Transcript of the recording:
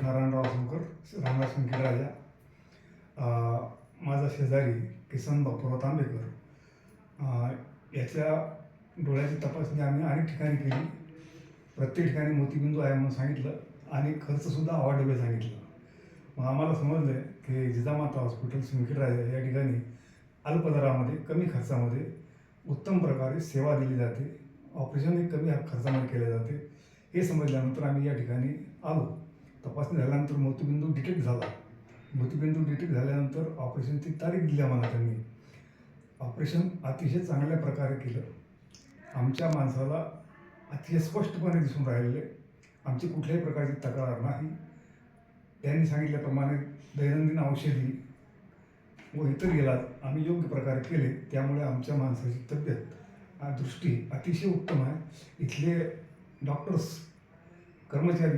नारायणराव सोनकर, रामदास संकेत राजा, माझा शेजारी किसन बापूराव तांबेकर याच्या डोळ्याची तपासणी आम्ही अनेक ठिकाणी केली. प्रत्येक ठिकाणी मोतीबिंदू आहे म्हणून सांगितलं आणि खर्चसुद्धा अवाढव्य सांगितलं. मग आम्हाला समजलं की जिजामाता हॉस्पिटल संकेतराजा या ठिकाणी अल्प दरामध्ये कमी खर्चामध्ये उत्तम प्रकारे सेवा दिली जाते, ऑपरेशनही कमी खर्चामध्ये केले जाते. हे समजल्यानंतर आम्ही या ठिकाणी आलो. तपासणी झाल्यानंतर मोतीबिंदू डिटेक्ट झाला. मोतीबिंदू डिटेक्ट झाल्यानंतर ऑपरेशनची तारीख दिली आम्हाला त्यांनी. ऑपरेशन अतिशय चांगल्या प्रकारे केलं. आमच्या माणसाला अतिशय स्पष्टपणे दिसून राहिलेले, आमची कुठल्याही प्रकारची तक्रार नाही. त्यांनी सांगितल्याप्रमाणे दैनंदिन औषधी व इतर इलाज आम्ही योग्य प्रकारे केले. त्यामुळे आमच्या माणसाची तब्येत दृष्टी अतिशय उत्तम आहे. इथले डॉक्टर्स कर्मचारी